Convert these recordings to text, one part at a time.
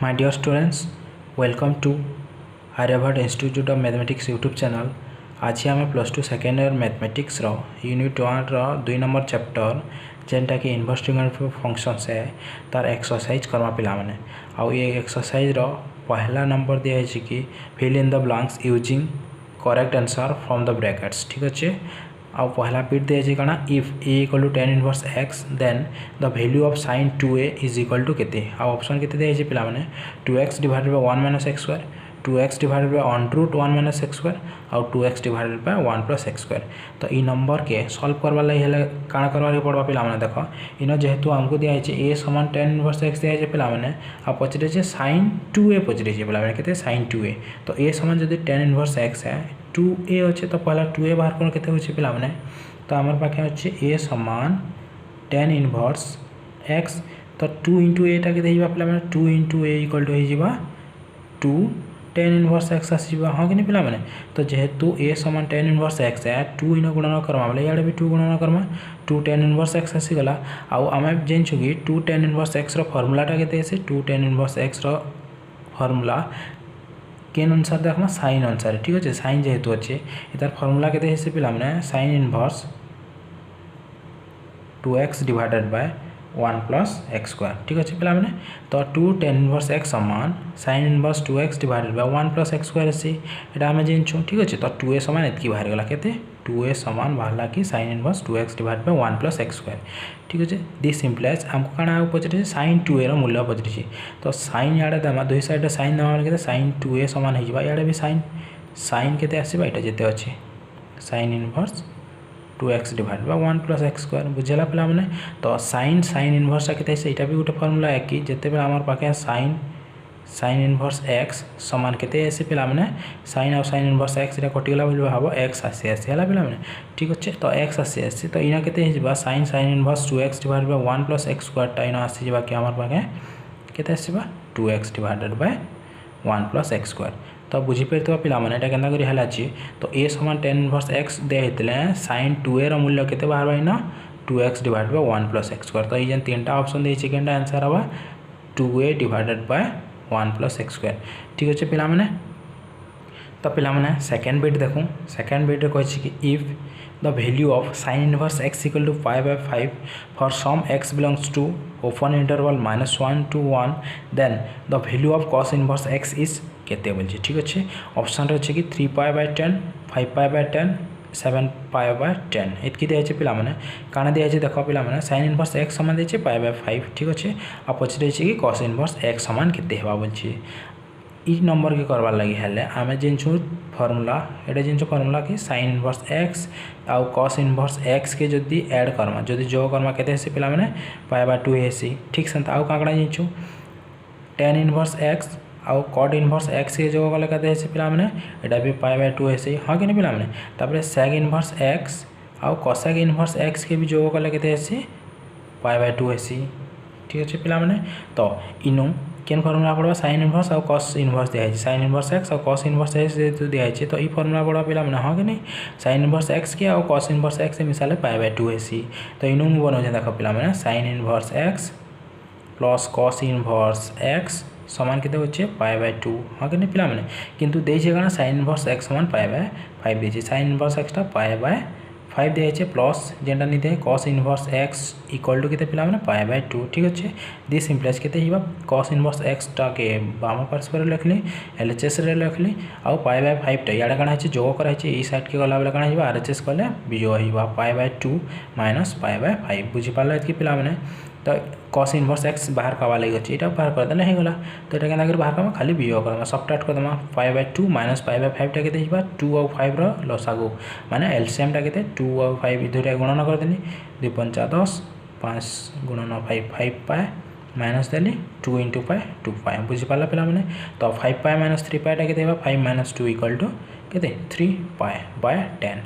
My dear students, welcome to Aryabhat Institute of Mathematics YouTube channel. आज आम +2 second year mathematics unit 1 2 number chapter जेनटा कि inverse trigonometric functions है तार exercise Karma पिला माने आउ ये एक्सरसाइज पहला नंबर दिया है कि fill in the blanks using correct answer from the brackets. ठीक अच्छे आउ पहला बिट दिया है कना if a equal to tan inverse x then the value of sin 2a is equal to केते आउ ऑप्शन केते दिया है पिला माने 2x divided by 1 minus x square 2x divided by under root 1 minus x square आउ 2x divided by 1 plus x square. तो ई number के सॉल्व करवा लगी हेले काना करवा पड़वा पिला माने देखो इन जेहेतु हमको दिया है a समान tan इनवर्स x दिया है पिला माने आ पचरे जे sin 2a पचरे जे पिला माने केते sin 2a तो a समान जदी tan इनवर्स x है 2a अच्छे तो पहला 2a बाहर कर केते होचे पिला माने तो आमर पाखे अच्छे a समान tan इनवर्स x तो 2 इंटू a टा के देइबा पिला माने 2 इंटू a इक्वल टू हो जिबा 2 tan इनवर्स x आसीबा हां कि नहीं पिला माने तो जेहेतु a समान tan इनवर्स x है 2 इन गुणन करमा बोले याडे भी 2 गुणन करमा 2 tan इनवर्स x आसी गला आउ आमे जेनछु कि 2 tan इनवर्स x रो फार्मूला टा केते है 2 tan इनवर्स x रो फार्मूला केन अनुसार देखना साइन अनुसार। ठीक अच्छे साइन जेहेतु अच्छे इतार फर्मूला के पिला माने sign inverse 2x divided by 1 plus x square. ठीक अच्छे पिला माने तो 2 tan इनवर्स x समान sign inverse 2x divided by 1 plus x square से एटा हमें जेनछु। ठीक अच्छे तो 2a समान एतकी बाहर गला केते 2a समान बाहरला कि sine inverse 2x divided by 1 plus x square. ठीक अच्छे दिस इम्प्लाइज हमको काना पचरे साइन 2a रो मूल्य पचरे तो साइन याडे दमा दुई साइड साइन दमा केते साइन 2a समान हो जिबा याडे भी साइन केते आसीबा एटा जेते अछि sign inverse 2x divided by 1 plus x square बुझेला पिला माने तो साइन इनवर्स केते से एटा भी गोटे फार्मूला है कि जेते बेला हमर पाखे साइन इनवर्स x समान केते ऐसे पिला माने साइन और साइन इनवर्स x रे कटिगला बोलबा हबो x आसी हला पिला माने। ठीक अच्छे तो x आसी तो इना केते हिजबा sine inverse 2x divided by 1 plus x square टा इना आसी जबा कि हमर पाखे केते आसीबा 2x divided by 1 plus x square तो बुझी पारथबा पिला माने एटा केनता करी हला छी तो a समान tan इनवर्स x दे हेतले sin 2a रो मूल्य केते बाहर बाइना 2x divided by 1 plus x square तो ई जन तीनटा ऑप्शन दे छी केनटा आंसर हबा 2a divided by 1 plus x square. ठीक अच्छे पिला माने तो पिला माने सेकंड बिट देखो सेकंड बिट रे कहै छी कि if the value of sin inverse x equal to 5/5 for some x belongs to open interval -1 to 1 then the value of cos inverse x is केते बोलछि। ठीक अच्छे ऑप्शन रे छै कि 3π/10 5π/10 7π/10 इतकी दिया है पिला माने काना दिया है देखो पिला माने sin इनवर्स x समान दे छै π/5। ठीक अच्छे आ पछरे छै कि cos इनवर्स x समान केते हेबा बोलछि ई नंबर के करवा लगी हेले आमे जेनछु फार्मूला एटा जेनछु फार्मूला कि sin इनवर्स x आउ cos इनवर्स x के जदी ऐड करमा जदी जो करमा केते से पिला माने π/2 हेसी। ठीक संत आउ काकड़ा जेनछु tan इनवर्स x आउ cot इनवर्स x के जो गले केते से पिला माने एटा भी π/2 हेसी हां कि नहीं पिला माने तापर sec इनवर्स x आउ cosec इनवर्स x के भी जो गले केते हेसी π/2 हेसी। ठीक अच्छे पिला माने तो इनु केन फार्मूला पड़वा sin इनवर्स और cos इनवर्स दिया है sin इनवर्स x और cos इनवर्स x जे दिया है तो ई फार्मूला पड़वा पिला माने हां कि नहीं sin इनवर्स x के और cos इनवर्स x से मिसाले π/2 हेसी तो इनु बनो जे देखो पिला माने sin inverse x plus cos inverse x समान केते होचे π/2 हां कि नहीं पिला माने किंतु देइ छै गाना sin इनवर्स x समान π/5 देइ छै sin इनवर्स x टा π/5 दिया है प्लस जेंटा नि दे cos inverse x equal to केते पिला माने π/2। ठीक अच्छे दिस इम्प्लाइज केते हिबा cos इनवर्स x टा के बाम पार्श्व रे लिखली LHS रे लिखली आ π/5 टा याडा काना है जोग करा है ई साइड के गला वाला काना हिबा RHS कले बिजो हिबा π/2 माइनस π/5 बुझी पाला इतकी पिला माने तो cos इनवर्स x बाहर कावा लगी अछि एटा बाहर कर देले हे गला तो एटा केना कर बाहर कमा खाली बियो करमा सबट्रैक्ट कर दमा π/2 माइनस π/5 टा केते हिबा 2 और 5 रो लसागु माने एलसीएम टा केते 2 और 5 इधर गुणन कर देनी 2 5 10 5 गुणन 5 5π माइनस देली 2 इंटू π 2π बुझी पाला पिला माने तो 5π माइनस 3π टा केते हिबा 5 माइनस 2 इक्वल टू केते 3π/10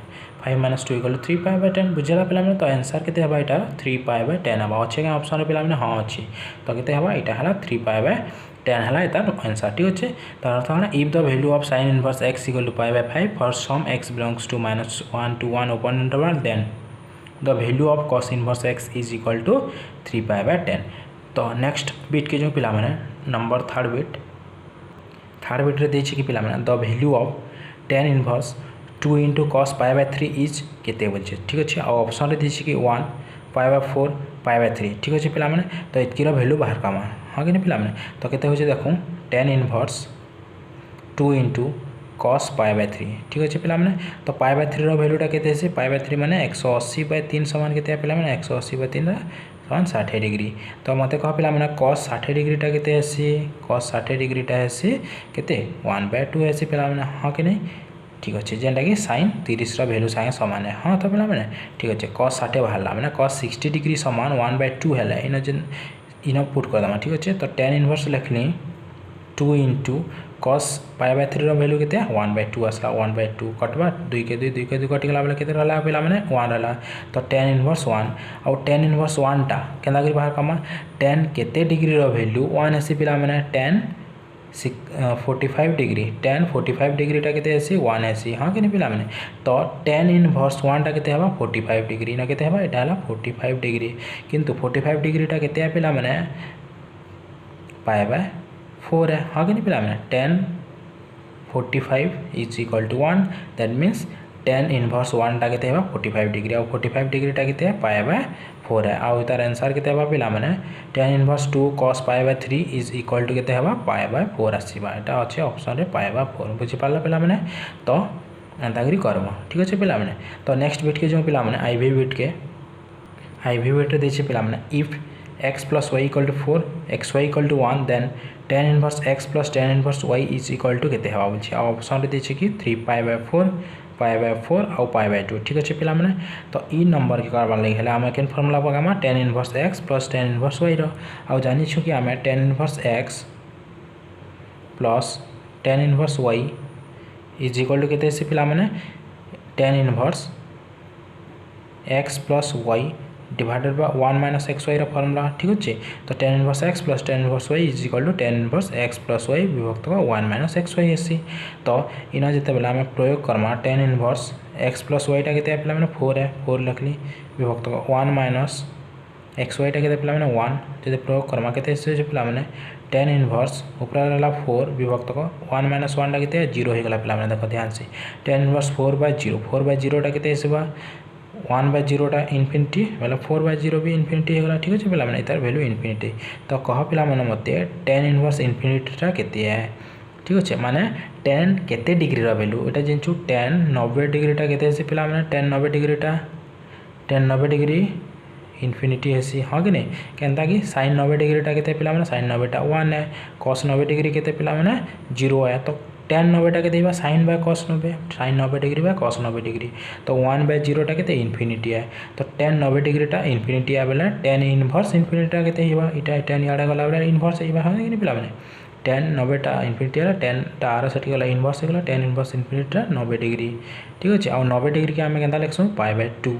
5 माइनस 2 इक्वल टू 3π/10 बुझेला पिला माने तो आंसर केते हबा एटा 3π/10 हबा अच्छे के ऑप्शन रे पिला माने हां अछि तो केते हबा एटा हला 3π/10 हला एटा आंसर। ठीक अछि तार अर्थ हला if the value of sin inverse x equal to π/5 for some x belongs to -1 to 1 open interval then the value of cos inverse x is equal to 3π/10 तो नेक्स्ट बिट के जो पिला माने नंबर थर्ड बिट रे देछि कि पिला माने the value of tan inverse 2 into cos pi by 3 is केते बोलछे ठीक अछि। आ ऑप्शन रे देछि कि 1 पाई बाय 4 पाई बाय 3 ठीक अछि पिला माने। तो इतकीर वैल्यू बाहर कामा हां कि पिला माने। तो केते होचे देखो tan inverse 2 into cos pi by 3 ठीक अच्छे पिला माने। तो पाई बाय 3 रो वैल्यूटा केते है पाई बाय 3 माने 180 बाय 3 समान केते पिला माने 180 बाय 3 समान 60 डिग्री। तो मते कह पिला माने cos 60 डिग्रीटा केते है cos 60 डिग्रीटा है केते 1 बाय 2 है पिला माने हां कि नहीं ठीक अच्छे। जेनटा कि sin 30 रो वैल्यू सागे समान है हां। तो पिला माने ठीक अच्छे cos 60 बाहरला माने cos 60 डिग्री समान 1 बाय 2 हैला इन पुट कर दमा ठीक अच्छे। तो tan इनवर्स लिखली 2 into cos पाई बाय 3 रो वैल्यू केते 1 बाय 2 आसला 1 बाय 2 कटबा 2 के 2 कटिगला बेले केते रहला पिला माने 1 रहला। तो tan इनवर्स 1 और tan इनवर्स 1 टा केना करी बाहर कमा tan केते डिग्री रो वैल्यू 1 है पिला माने tan 45 डिग्री tan 45 डिग्री टा केते है 1 है हां कि नहीं पिला माने। तो tan इनवर्स 1 टा केते हबा 45 डिग्री ना केते हबा एटा हला 45 डिग्री किंतु 45 डिग्री टा केते है पिला माने पाई बाय 4 है हाँ कि नहीं पिला मैंने tan 45 is equal to 1 that means tan inverse 1 टा केते 45 डिग्री और 45 डिग्री टा केते पाई बाय 4 है आउ तार आंसर केते पिला मैंने tan inverse 2 cos pi by 3 is equal to केते पाई बाय 4 आसीबा एटा अच्छे ऑप्शन रे पाई बाय 4 बुझी पाला पिला मैंने। तो एंता करी करम ठीक अच्छे पिला मैंने। तो नेक्स्ट बिट के जो पिला मैंने आईवी बिट रे देछि पिला मैंने if x plus y equal to 4 xy equal to 1 then tan inverse x plus tan inverse y is equal to केते हवा बोलछि। आ ऑप्शन रे देछि कि 3 पाई बाय 4 पाई बाय 4 और पाई बाय 2 ठीक अच्छे पिला माने। तो ई नंबर के करबा लागि हला हम केन फार्मूला पगामा tan inverse x plus tan inverse y रो आ जानि छु कि हमें tan inverse x plus tan inverse y is equal to केते से पिला माने tan inverse x plus y divided by 1 minus x y formula ठीक अच्छे। तो tan inverse x plus tan inverse y is equal to tan inverse x plus y विभक्त 1 minus x Y AC. तो इना जिते बेला आम प्रयोग Karma tan inverse x plus y टा केते पिला माने 4 है 4 लिखली विभक्त 1 माइनस एक्स वाई टा केते पिला माने 1 जदि प्रयोग करमा केते से पिला माने tan इनवर्स ऊपर रहला 4 विभक्त 1 माइनस 1 टा केते 0 हो गला पिला माने देखो ध्यान से tan इनवर्स 4/0 टा केते सेबा 1/0 टा इनफिनिटी मतलब 4/0 भी इनफिनिटी होगा ठीक अच्छे पिला माने तार वैल्यू इनफिनिटी। तो कह पिला माने मते tan इनवर्स इनफिनिटी टा केते है ठीक अच्छे माने tan केते डिग्री रा वैल्यू एटा जिंचु tan 90 डिग्री टा केते से पिला माने tan 90 डिग्री टा tan 90 डिग्री इनफिनिटी है हाँ कि नहीं केनता कि sin 90 डिग्री टा केते पिला माने sin 90 टा 1 है cos 90 डिग्री केते पिला माने 0 है। तो tan 90 टा केते sin by cos 90 sin 90 degree by cos 90 degree. तो 1/0 टा केते इनफिनिटी है। तो tan 90 डिग्री टा इनफिनिटी आ बेला tan इनवर्स इनफिनिटी टा केते हिबा इटा tan याडा गला बेला इनवर्स हिबा है कि नहीं पिला माने tan 90 टा इनफिनिटी है tan टा आर सेठी गला इनवर्स गला tan इनवर्स इनफिनिटी टा 90 डिग्री ठीक अच्छे। और 90 डिग्री के आम केनता लिखसु पाई बाय 2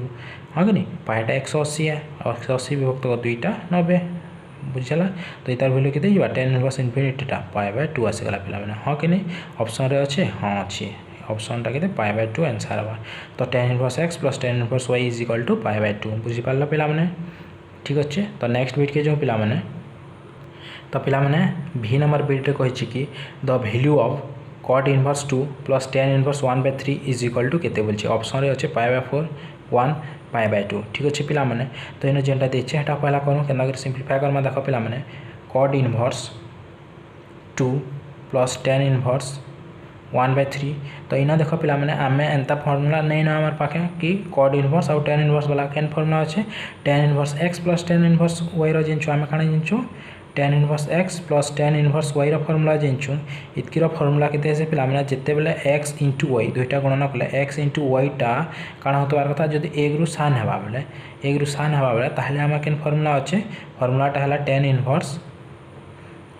हाँ कि नहीं पाई टा 180 है और 180 विभक्त 2 टा 90 बुझला। तो इतार वैल्यू केते हिबा tan इनवर्स इनफिनिटी टा पाई बाय 2 आसीगला पिला माने हाँ कि नहीं ऑप्शन रे अच्छे हाँ अच्छे ऑप्शन टा केते पाई बाय 2 आंसर हवा। तो tan inverse x plus tan inverse y is equal to pi by 2 बुझी पाला पिला माने ठीक अच्छे। तो नेक्स्ट बिट के जो पिला माने तो पिला माने v नंबर बिट रे कहि कि the value of cot inverse 2 plus tan inverse 1/3 is equal to केते बोलछि। ऑप्शन रे अच्छे पाई बाय 4 1 पाई बाय 2 ठीक अच्छे पिला माने। तो इन जेनटा देछे हेटा पहला करू केना कर सिंपलीफाई करमा देखो पिला माने cot inverse 2 plus tan inverse 1/3। तो इना देखो पिला माने आमे एंता फार्मूला नहीं ना हमार पाखे कि cot इनवर्स और tan इनवर्स वाला केन फार्मूला अच्छे tan inverse x plus tan inverse y रो जिंचु आमे काना जिंचु tan inverse x plus tan inverse y रो फार्मूला जिंचु इतकी रो फार्मूला केते से पिला माने जत्ते बेले x * y दुईटा गणना कले x * y टा काना होतबार कथा जदि एक रु सान हेबा बेले ताहले आमे केन फार्मूला अच्छे फार्मूलाटा हला tan inverse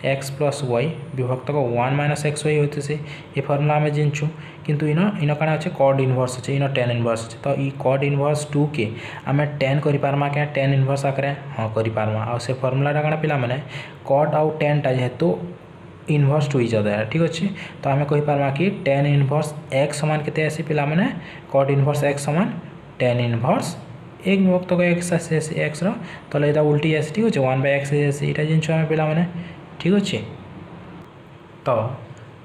x plus y विभक्त 1 माइनस एक्स वाई होते से ये फार्मूला आम जिंचु किंतु इन काना अच्छे cot इनवर्स अच्छे इन tan इनवर्स अच्छे। तो ये cot इनवर्स 2 के आम tan करि पारमा क्या tan इनवर्स आकरे हाँ करि पारमा आ से फार्मूलाटा काना पिला माने cot आउ tan टा जेहेतु इनवर्स टू इच अदर ठीक अच्छे। तो आम कहि पारमा कि tan इनवर्स x समान केते आसी पिला माने cot इनवर्स x समान tan इनवर्स एक विभक्त x आसी x रो तो एटा उल्टी आसी ठीक अच्छे 1/x आसी एटा जिंचु आम पिला माने ठीक अच्छे। तो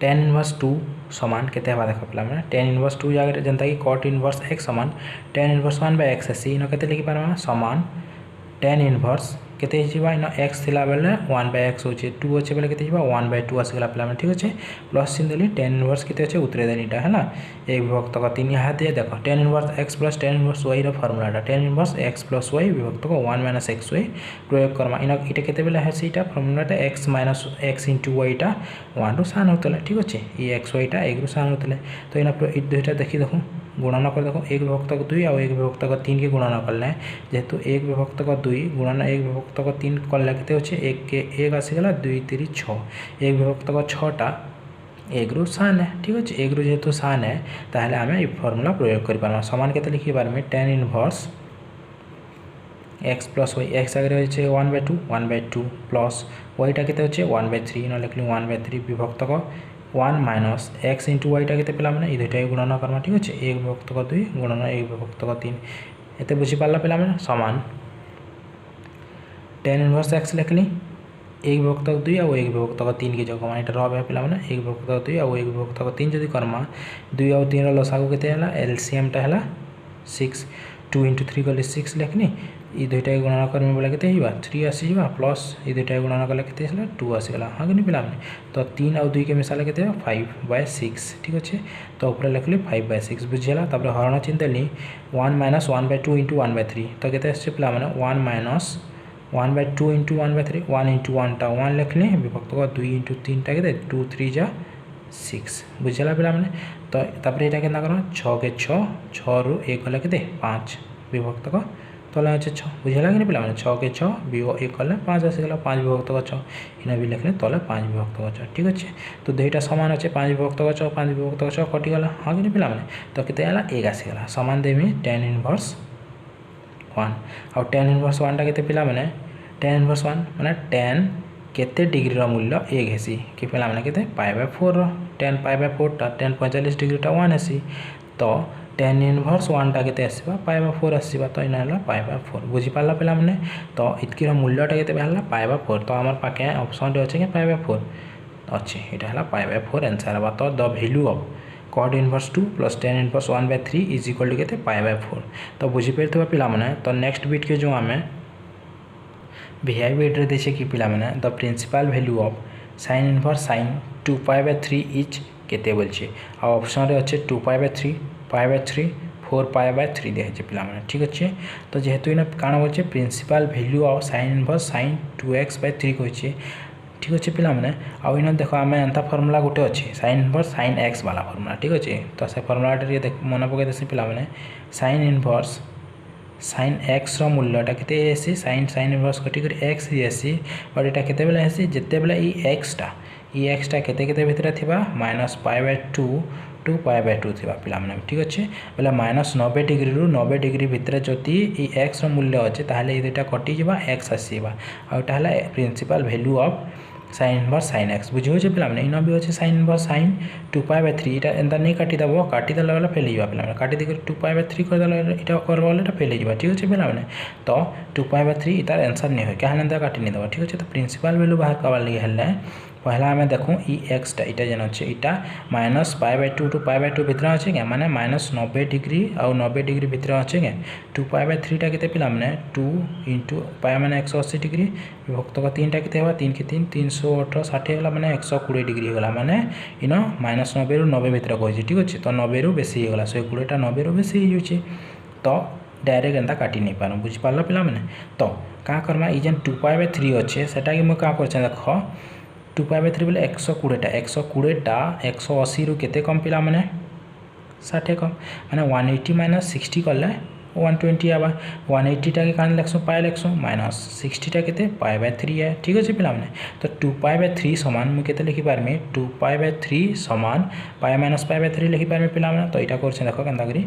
tan इनवर्स 2 समान केते हेबा देख पिला माने tan इनवर्स 2 जगह जनता कि cot इनवर्स x समान tan इनवर्स 1 बाय x है इनो केते लिखि पारमा समान tan इनवर्स केते हिबा इनो x थिला बेले 1 बाय x होचे 2 होचे बेले केते हिबा 1 बाय 2 आसीगला पिला माने ठीक होचे प्लस चिन्ह देली tan इनवर्स केते होचे उतरे देनीटा हैला एक विभक्त का 3 यहाँ दे देखो tan inverse x plus tan inverse y रो फार्मूलाटा tan inverse x plus y विभक्त को 1 माइनस xy प्रयोग करमा इनो इटा केते बेले हेसी इटा फार्मूलाटा x माइनस x * y टा 1 रो सान होतले ठीक होचे ई xy टा 1 रो सान होतले तो इना इ दुइटा देखि देखो गुणन कर देखो एक विभक्त का 2 और एक विभक्त का 3 के गुणन करले जेहेतु एक विभक्त का 2 गुणन एक विभक्त का 3 करले केते होचे 1 के 1 आसी गला 2 3 6 एक विभक्त का 6 टा 1 रो सान है ठीक होचे 1 रो जेहेतु सान है ताहले हमें ई फार्मूला प्रयोग करि पारमा समान केते लिखि पारमे tan inverse x plus y x आगे होचे 1/2 प्लस y टा केते होचे 1/3 न लिखली 1/3 विभक्त का 1 माइनस x इंटू y टा केते पिला माने ई दुइटा गुणन करमा ठीक होचे एक विभक्त का 2 गुणन एक विभक्त का 3 एते बुझी पाला पिला माने समान tan इनवर्स x लिखली एक विभक्त का 2 और एक विभक्त का 3 के जगह माने एटा रहबे पिला माने एक विभक्त का 2 और एक विभक्त का 3 जदी करमा 2 और 3 रो लसागु केते हला एलसीएम टा हला 6 2 * 3 गले 6 लिखनी ई दुइटा गुणन करमे बोला केते हिबा 3 आसी जिबा प्लस ई दुइटा गुणन करले केते हला 2 आसी गला हां कि पिला माने तो 3 और 2 के मिसाले केते 5/6 ठीक अछि तो ऊपर लिखली 5/6 बुझियला तब हरण चिन्ह देली 1 माइनस 1/2 * 1/3 तो केते आसी पिला माने 1 माइनस 1/2 * 1/3 1 * 1 टा 1 लिखली विभक्त को 2 * 3 टा केते 2 3 जा 6 बुझियला पिला माने तो तब एटा केना करो 6 के 6 6 रो 1 गला केते 5 विभक्त को तले अच्छे 6 बुझेला कि पिला माने 6 के 6 1 कले 5 आसीगला 5 विभक्त का 6 इना भी लिखले तले 5 विभक्त का 6 ठीक अच्छे तो दुईटा समान अच्छे 5 विभक्त का 6 5 विभक्त का 6 कटि गला हां कि पिला माने तो केते आला 1 आसीगला समान देमी tan इनवर्स 1 और tan इनवर्स 1 टा केते पिला माने tan इनवर्स 1 माने tan केते डिग्री रो मूल्य 1 हेसी कि पिला माने केते π/4 रो tan π/4 टा tan 45 डिग्री टा 1 हेसी तो tan इनवर्स 1 टा केते आसीबा π/4 आसीबा तो इना हला π/4 बुझी पाला पिला माने तो इतकी रो मूल्य टा केते हला π/4 तो हमर पाके ऑप्शन रे अछि के π/4 अछि एटा हला π/4 आंसर बा तो the value of cot inverse 2 plus tan inverse 1/3 is equal to केते π/4 तो बुझी परथबा पिला माने तो नेक्स्ट बिट के जो हमें वीआई बिट रे देछे कि पिला माने the principal value of sin inverse sin 2π/3 is केते बोलछे आ ऑप्शन रे अछि 2π/3 π/3 4π/3 दे है पिला माने ठीक अच्छे तो जेहेतु इना काण बोलछे principal value of sin inverse sin 2x/3 कहछे ठीक अच्छे पिला माने आ इना देखो आमे एंता फार्मूला गुटे अच्छे sin इनवर्स sin x वाला फार्मूला ठीक अच्छे तो से फार्मूला रे देख मन पके देसी पिला माने sin इनवर्स sin x रो मूल्यटा केते एसी sin इनवर्स कटी कर x एसी और एटा केते बेला एसी जते बेला ई x टा केते केते भितरे थिबा -π/2 टू π/2 थिबा पिला माने ठीक अच्छे बेला -90 डिग्री रु 90 डिग्री भितरे जति ई x रो मूल्य अच्छे ताहले ई दुटा कटि जिबा x आसीबा आ एटा हला principal value of sin inverse sin x बुझियो जे पिला माने इनो भी अच्छे sin इनवर्स sin 2π/3 इटा एंता नहीं काटि दबो काटि दला वाला फेल जिबा पिला माने काटि दे 2π/3 कर दला इटा करबा वाला फेल जिबा ठीक अच्छे पिला माने तो 2π/3 इतार आंसर नहीं होय काहे एंता काटि नहीं दबो ठीक अच्छे तो प्रिंसिपल वैल्यू बाहर करबा लागि हल्ला पहला हमें देखूँ ई x टा इटा जन अच्छे इटा -π/2 टू π/2 भितर अच्छे क्या माने -90 डिग्री और 90 डिग्री भितर अच्छे क्या 2π/3 टा केते पिला माने 2 * π माने 180 डिग्री विभक्त का 3 टा केते हेबा 3 के 3 318 60 होला माने 120 डिग्री होला माने इनो -90 रु 90 भितर कहै ठीक अच्छे तो 90 रु बेसी होला 120 टा 90 रु बेसी हो जाउछे तो डायरेक्ट एंता काटि नहीं पारो बुझि पारला पिला माने तो का करमा ई जेन 2π/3 अच्छे सेटा कि म का करछे देखो 2π/3 बोले 120 टा 180 रु केते कम पिला माने 60 कम माने 180 माइनस 60 करले 120 आबा 180 टा के कान लेखसो पाई लेखसो माइनस 60 टा केते π/3 है ठीक अछि पिला माने तो 2π/3 समान मु केते लिखि पारमे 2π/3 समान π - π/3 लिखि पारमे पिला माने तो इटा करछे देखो केनता करी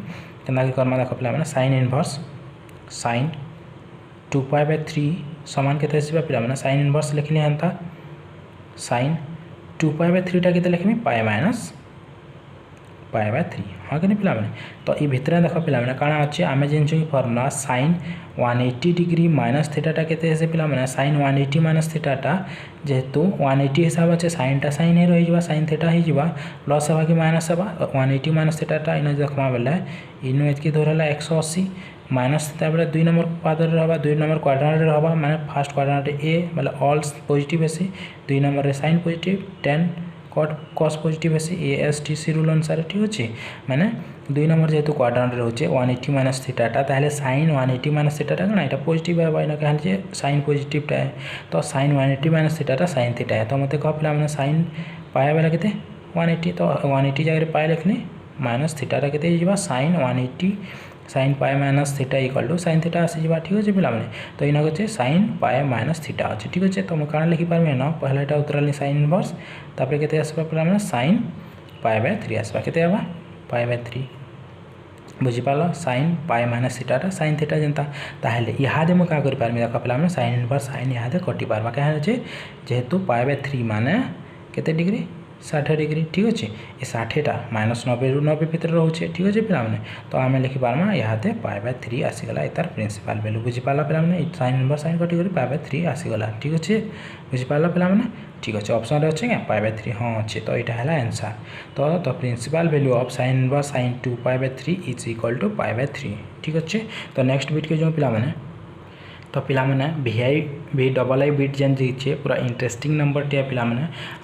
करमा देखो पिला माने sin इनवर्स sin 2π/3 समान केते आसीबा पिला माने sin इनवर्स लिखली हंता sin 2π/3 टा केते लिखमी π - पाए बाय 3 हाँ कि पे तो ये भितर देख पे काण अच्छे आम जानूँ फर्मुला साइन 180 डिग्री माइनस थीटाटा के पे साइन 180 माइनस थीटाटा जेहेतु 180 हिसाब अच्छे साइनटा साइन रही साइन थीटा हो प्लस है कि माइनस है 180 माइनस थीटाटा इन देखा बेले इन एतकी धर है 180 माइनस थीटा बेले 2 नंबर पादर रहा 2 नंबर क्वाड्रेंट रहा माने फर्स्ट क्वाड्रेंट ए मतलब ऑल पॉजिटिव है 2 number sine positive 10 cos positive है ASTC रूल अनुसार ठीक अच्छे माने 2 नंबर जेहेतु क्वाड्रेंट रोचे 180 माइनस थीटाटा ताहले साइन 180 माइनस थीटाटा कौन यहाँ पॉजिटिव है इना कहे साइन पॉजिटिवटा है तो साइन 180 माइनस थीटाटा साइन थीटा है तो मत कह पे साइन पाए बेला के 180 तो 180 जगह पाए लिखनी माइनस थीटाटा के sine 180 sine pi minus theta equal to sine theta आसीजा ठीक अच्छे पे तो इना अच्छे साइन पाए माइनस थीटा अच्छे ठीक अच्छे तो मैं कण लिखिपारे न पहला यहाँ उतरल साइन इनवर्स तापर के पे साइन पाए बाय 3 आसवा के पाए बाय 3 बुझीपाल साइन पाए माइनस थीटाटा साइन थीटा जनता ताहले इहादे मुझे क्या करें देख पे साइन इनवर्स साइन इहादे कटि पार्बा कहीं जेहेतु पाए बाय 3 माने केते डिग्री 60 डिग्री ठीक अच्छे ये 60टा माइनस 90 रू 90 भितर रोचे ठीक अच्छे पे तो आम लिखिपार्मा इहादे पाए बाय 3 आसीगला ये तार प्रिंसिपल वैल्यू बुझीपाल पे साइन इनवर्स साइन कटि पाए बाय 3 आसीगला ठीक अच्छे बुझीपाल पे ठीक अच्छे ऑप्शन अच्छे क्या पाए बाय 3 हाँ अच्छे तो यहाँ है आंसर तो the principal value of sine inverse sine 2 pi by 3 is equal to pi by 3 ठीक अच्छे तो नेक्स्ट बीट के जो पे तो पे VI डबल आई बीट जेन दीचे पूरा इंटरेस्टिंग नंबर टे पे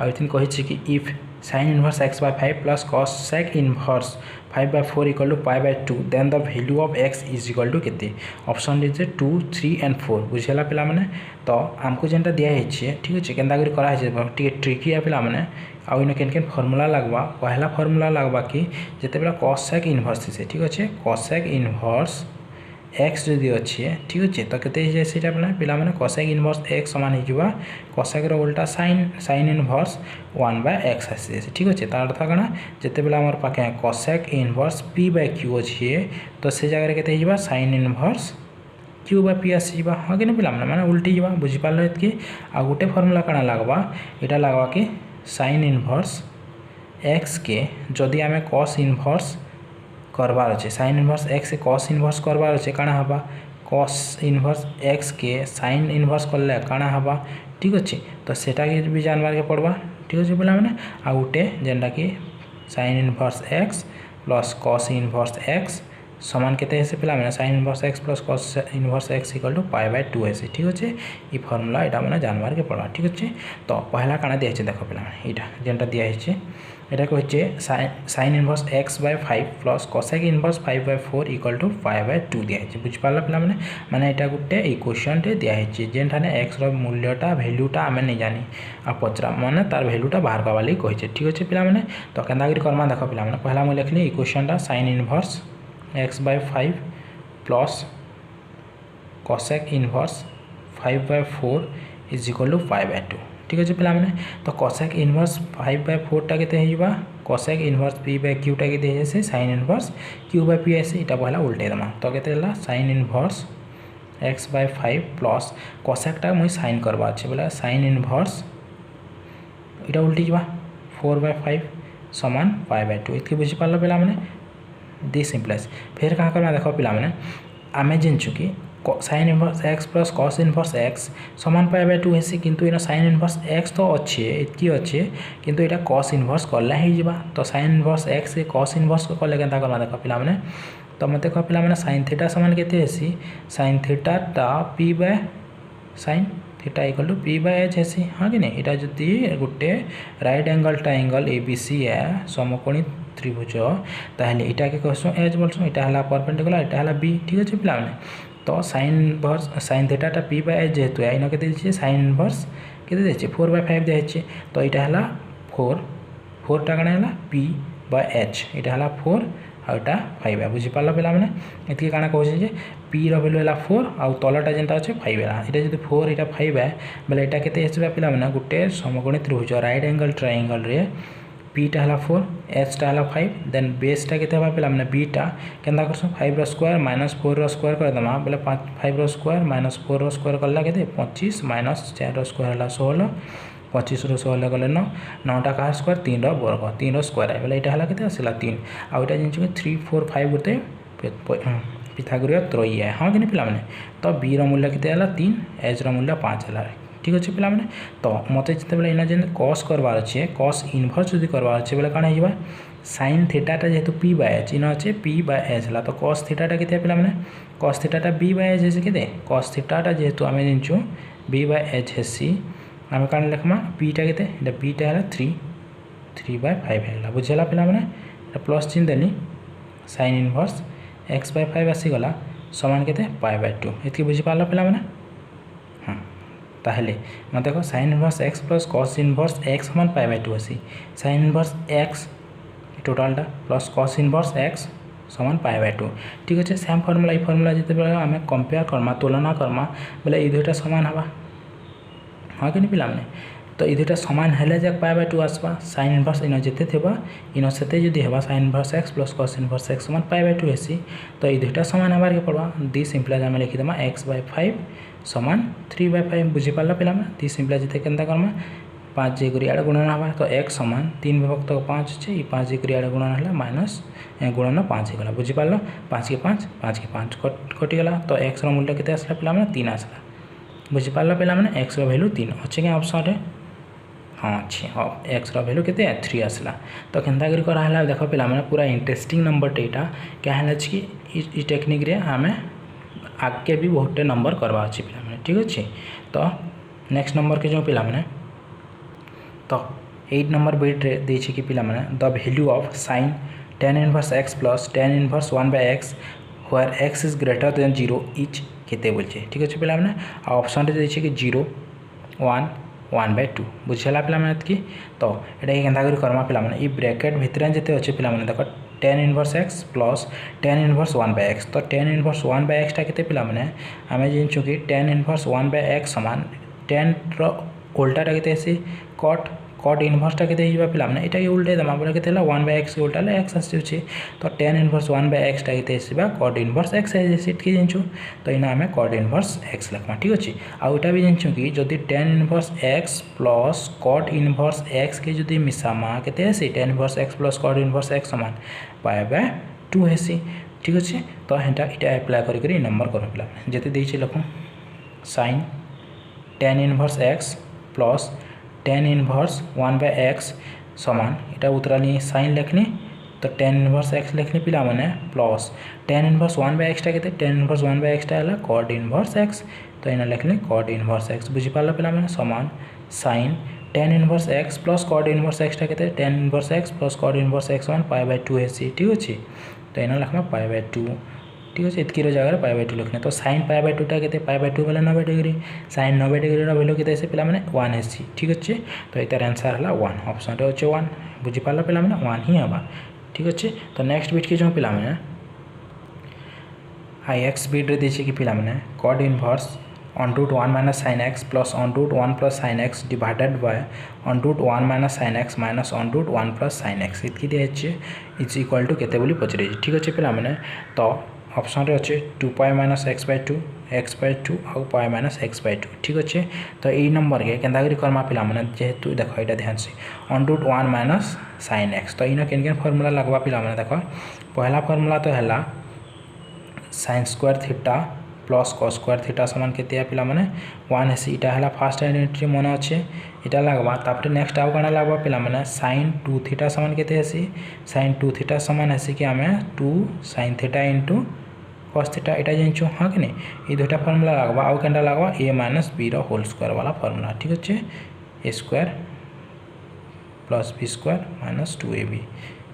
आथिन कही कि if sine inverse x by 5 plus cosec inverse 5 by 4 equal to pi by 2 then the value of x is equal to के ऑप्शन दीजिए 2 3 एंड 4 बुझेगा पे तो आमको जेनटा दिखाई ठीक अच्छे के ट्रिकी है पे आउ केन केन फर्मुला लगवा पहला फर्मुला लगवा कि जिते कॉस सेक इनवर्स ठीक अच्छे कॉस सेक इनवर्स एक्स जदि अच्छे ठीक अच्छे तो केटा पे कॉसेक इनवर्स एक्स सामान हो कॉसेक उल्टा sine sine inverse 1 by x आसी ठीक अच्छे तार अर्थ कण जिते आमर पाखे cosec inverse P by Q अच्छे तो से जगह के sine inverse Q by P आसी हाँ कि पे मैंने उल्टी जा बुझीपाल ये आ गोटे फर्मुला कण लगवा यहाँ लगवा कि साइन इनवर्स एक्स के जदि आम कॉस इनवर्स करवार अच्छे साइन इनवर्स एक्स के कॉस इनवर्स करवार अच्छे काଣା हवा कॉस इनवर्स एक्स के साइन इनवर्स कले काଣା हवा ठीक अच्छे तो सेटा के भी जानवार के पड़वा ठीक अच्छे पे आ गोटे जेनटा कि sine inverse x plus cos inverse x समान के पे sine inverse x plus cos inverse x equal to pi by 2 है ठीक अच्छे ये फर्मुला यहाँ मैंने जानवार के पड़ा ठीक अच्छे तो पहला काଣା दिखाई देख पे यहाँ जेनटा दिखाई এটা হচ্ছে sine inverse x by 5 plus cosec inverse 5 by 4 equal to 5 by 2 দিয়া হচ্ছে বুঝিপারলা পিলামানে মানে এটা গোটে ইকুয়েশনটে দিয়া হচ্ছে যেখানে এক্স র মূল্যটা ভ্যালুটা আমি नहीं জানি আর পচরা মানে তার ভ্যালুটা বাহার করবা লাগি কইছে ঠিক আছে পিলামানে তো কেনতা করি করমা দেখো পিলামানে পহলা মই লিখলি ইকুয়েশনটা sine inverse x by 5 plus cosec inverse 5 by 4 is equal to 5 by 2 ठीक अच्छे पे तो कॉसेक इनवर्स 5 बाय 4 टा के cosec inverse P by Q टा के sine inverse Q by P आसे यहाँ पहला उल्टे देमा तो के sine inverse x by 5 plus कॉसेकटा मुझे साइन करवा अच्छे बोला साइन इनवर्स यहाँ उल्टी जा 4 बाय 5 समान 5 बाय 2 इतनी बुझीपार पे दिस इम्प्लाइज फिर क्या करना देख पे आम जानचु कि sine inverse x plus cos inverse x समान पाए बाय 2 है किंतु इन साइन इनवर्स एक्स तो अच्छे इतकी अच्छे किंतु यहाँ कॉस इनवर्स कले ही तो साइन इनवर्स एक्स के कॉस इनवर्स कले के करना देख पे तो मत कह पे साइन थीटा सामान के साइन थीटाटा P by sine theta equal to P by H है हाँ कि नहीं यहाँ जदि गोटे राइट एंगल ट्रायंगल ABC है समकोणी त्रिभुज ताहले यहाँ के कहसुँ एच बोलसुँ यहाँ है परपेंडिकुलर यहाँ है बी ठीक अच्छे पे तो साइन इनवर्स साइन थीटाटा पी बाय एच जेहेतु इन के साइन इनवर्स के 4 बाय 5 दिखाई तो यहाँ है 4 टा कण है पी बाय एच यहाँ है 4 आउटा 5 है बुझीपार पे ये काଣା कहे पी रैल्यू है 4 आउ तलटा जेनटा अच्छे 5 है यहाँ जो 4 यहाँ 5 है बोले यहाँ के पे गोटे समकोणी त्रिभुज राइट एंगल ट्रायंगल रे पीटा है 4 एचटा है 5 देन बेसटा के पे बीटा के फाइव स्क्वायर माइनस 4 स्क्वायर करदेमा बोले 5 स्क्वायर माइनस 4 स्क्वायर कला के 25 माइनस 4 स्क्वायर है 16 25 ରୁ 16 गले 9 9टा का स्क्वायर 3 रो वर्ग 3 रो स्क्वायर है बोले एटा हला केते आसिला 3 आ एटा जिंचु कि 3 4 5 गोटे पिथागोरीय त्रयी है हाँ कि पिला माने तो b रो मूल्य केते हला 3 h रो मूल्य 5 हला ठीक अच्छे पिला माने तो मते जते बेले इना जे cos करबार अछि cos इनवर्स जदी करबार अछि बेले काना हिबा sin थीटा जेहेतु p बाय h इना अछि p बाय h हला तो cos थीटा केते पिला माने cos theta b by h से केते cos थीटा जेहेतु आमे जिंचु b बाय h हेसी आमे कान लिखमा p टा केते एटा p टा हला 3 बाय 5 हला बुझला पिला माने प्लस चिन्ह देनी sin इनवर्स x बाय 5 आसी गला समान केते पाई बाय 2 एतकी बुझि पाला पिला माने हां ताहले म देखो sin inverse x plus cos inverse x समान पाई बाय 2 आसी sin इनवर्स x टोटल टा प्लस cos इनवर्स x समान पाई बाय 2 ठीक अछि सेम फार्मूला ई फार्मूला जते बेले हमें कंपेयर करमा तुलना करमा बोले ई दुटा समान हबा हां कि पिला माने तो ई दुटा समान हेले जक पाई बाय 2 आसबा sin इनवर्स इनो जते थेबा इनो सते जदी हेबा sin inverse x plus cos inverse x समान पाई बाय 2 हेसी तो ई दुटा समान हबार के पड़बा दी सिंपल हम लिखि देमा x बाय 5 समान 3 बाय 5 बुझि पाला पिला में दी सिंपल जते केनता करमा 5 जे गुरी आडे गुणन हबा तो x समान 3 विभक्त 5 छे ई 5 जे गुरी आडे गुणन हला माइनस गुणन 5 गला बुझि पालो 5 के 5 कटि गला तो x रो मूल्य केते आसला पिला में 3 आसला बुझि पालो पिला में x रो वैल्यू 3 अछि के ऑप्शन रे हाँ अच्छे हाँ एक्स वैल्यू केते 3 आसला तो केनता करी करा हला देखो पिला माने पूरा इंटरेस्टिंग नंबर टेटा क्या है कि ई टेक्निक रे हमें आगे भी बहुत नंबर करवा अछि पिला माने ठीक अछि तो नेक्स्ट नंबर के जो पिला माने तो 8 नंबर बिट रे दै छै कि पिला माने the value of sin tan inverse x plus tan inverse 1/x where x is greater than 0 etch केते बोल छै ठीक अछि पिला माने ऑप्शन रे दै छै कि 0 1 1/2 बुझला पिला माने कि तो एटा केनता करी करमा पिला माने ई ब्रैकेट भितर जते अछि पिला माने देखो tan inverse x plus tan inverse 1/x तो tan इनवर्स 1/x टा केते पिला माने हमें जिनछु कि tan इनवर्स 1/x समान tan रो उल्टा टा केते से cot इनवर्स टा केते हिबा पिला माने एटा के उल्टे दमा बोले केते 1/x के उल्टा ले x आसी छै तो tan इनवर्स 1/x टा केते हिबा cot इनवर्स x है सेट के जिनछु तो इना हमें cot इनवर्स x लिखमा ठीक अछि आ ओटा भी जिनछु कि जदी tan inverse x plus cot inverse x के जदी मिसामा केते है tan inverse x plus cot inverse x समान पाई बाय 2 हेसी ठीक अछि तो हेटा इटा अप्लाई करी नंबर करो पिला जते दै छै लखो sin tan inverse x plus tan inverse 1/x समान इटा उतरानी sin लिखनी तो tan इनवर्स x लिखनी पिला माने प्लस tan इनवर्स 1/x टा केते tan इनवर्स 1/x टा हला cot इनवर्स x तो इना लिखनी cot इनवर्स x बुझि पाला पिला माने समान sin tan inverse x plus cot inverse x टा केते tan inverse x plus cot inverse x समान पाई बाय 2 हेसी ठीक अछि तो इना लिखमा पाई बाय 2 ठीक अछि इतकी रो जगह पाई बाय 2 लिखने तो sin पाई बाय 2 टा केते पाई बाय 2 वाला 90 डिग्री sin 90 डिग्री रो वैल्यू केते से पिला माने 1 हेसी ठीक अछि तो इतार आंसर हला 1 ऑप्शन रे अछि 1 बुझि पाला पिला माने 1 ही हबा ठीक अछि तो नेक्स्ट बिट के जो पिला माने हाई x बिट रे दै छै कि पिला माने cot inverse on root 1 minus sin x plus on root 1 plus sin x divided by on root 1 minus sin x minus on root 1 plus sin x इतकी दे छै इज इक्वल टू केते बोली पचरे ठीक अछि पिला माने तो ऑप्शन रे अछि 2 pi minus x by 2 और pi minus x by 2 ठीक अछि तो ई नंबर के केनता करी करमा पिला माने जेहेतु देखो एटा ध्यान से on root 1 minus sin x तो इनो केन फार्मूला लगवा पिला माने देखो पहला फार्मूला तो हला sin square theta plus cos square theta समान केते है पिला माने 1 हेसी इटा हला फर्स्ट आइडेंटिटी मन अछि इटा लगवा तापर नेक्स्ट आउ कोना लगवा पिला माने sin 2 थीटा समान केते हेसी sin 2 थीटा समान हेसी कि हमें 2 sin theta into cos theta इटा जेंचो हां कि नै ई दुटा फार्मूला लगवा आउ केनटा लगवा a - b रो होल स्क्वायर वाला फार्मूला ठीक अछि a square plus b square minus 2ab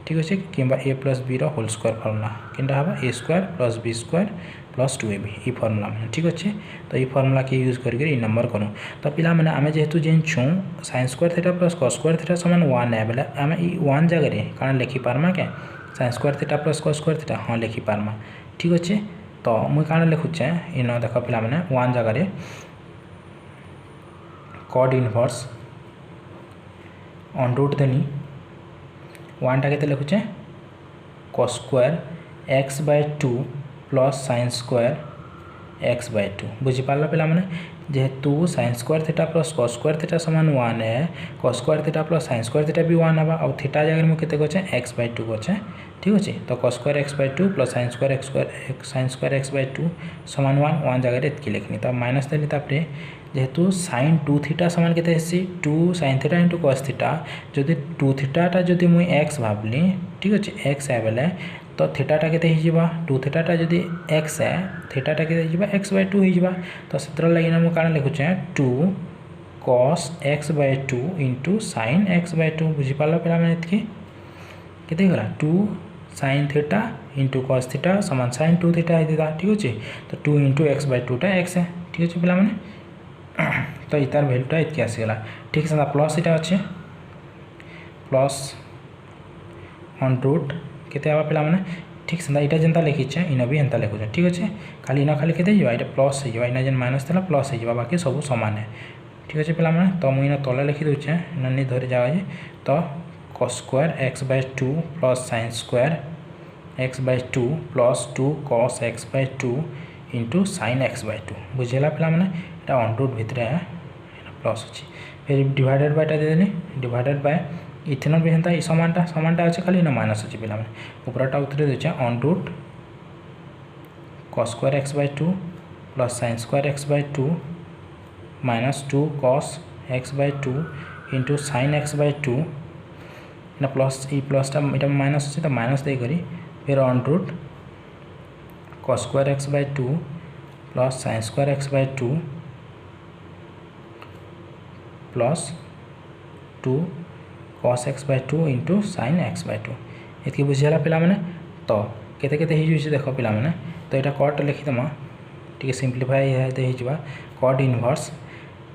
ठीक अछि किबा a + b रो होल स्क्वायर फार्मूला केनटा हबा a square plus b square plus 2ab ई फार्मूला में ठीक अछि तो ई फार्मूला के यूज करके ई नंबर करू तो पिला माने आमे जेहेतु जेन छु sin square theta plus cos square theta समान 1 है बेले आमे ई 1 जगह रे कारण लिखि पारमा के sin square theta plus cos square theta हां लिखि पारमा ठीक अछि तो मु कारण लिखु छै इनो देखो पिला माने 1 जगह रे cot इनवर्स on root देनी 1 टा केते लिखु छै cos square x by 2 plus sin square x/2 बुझीपार पे जेहेतु sin square theta plus cos square theta समान 1 है cos square theta plus sin square theta भी 1 है और थीटा जगह मुझे केते x/2 अच्छे ठीक अच्छे तो cos square x/2 plus sin square x/2 समान 1 जगह एतकी लिखनी तो माइनस देली तापरे जेहेतु sin 2 थीटा समान केते 2 sin theta into cos theta जदि 2 थीटाटा जदि मुई x भाबली ठीक अच्छे x है बेले तो थीटाटा केते ही जीवा 2 थीटाटा जदि x है थीटाटा केते जीवा x/2 ही जीवा तो सेतर लागि ना मु काना लिखुचे 2 cos x/2 into sin x/2 बुझी पाला पेला माने इतकी केते गला 2 sin theta into cos theta समान sin 2 थीटा है दिदा ठीक अच्छे तो 2 इंटू x/2 टा x है ठीक अच्छे पेला माने तो इतार वैल्यूटा इतके आसीगला ठीक है प्लस इटा अच्छे प्लस ऑन रूट केते आवा पिला माने ठीक से इटा जेंता लिखिचे इना भी एंता लिखुचे ठीक अच्छे खाली इना खाली केते जवा इटा प्लस हो जवा इना जेन माइनस थला प्लस हो जवा बाकी सब समान है ठीक अच्छे पिला माने तो मु इना तले लिखि दोचे इना नि धरि जावा जे तो cos square x/2 plus sin square x/2 plus 2 cos x/2 into sin x/2 बुझेला पिला माने एटा ऑन रूट भितरे है प्लस अच्छी फिर डिवाइडेड बाय दे देनी डिवाइडेड बाय इथेनल भी हेंता समानटा अच्छे खाली ना माइनस अच्छे पिला ऊपरटा उतरे देचे on root cos square x/2 plus sin square x/2 minus 2 cos x/2 into sin x/2 ना प्लस ई प्लसटा इटा माइनस अच्छे तो माइनस दे करी फिर on root cos square x/2 plus sin square x/2 plus 2 cos x/2 into sin x/2 इतकी बुझेला पिला माने तो केते केते ही जुइसे देखो पिला माने तो एटा कट लिखि दमा ठीक सिंपलीफाई है दे हिजवा कट इनवर्स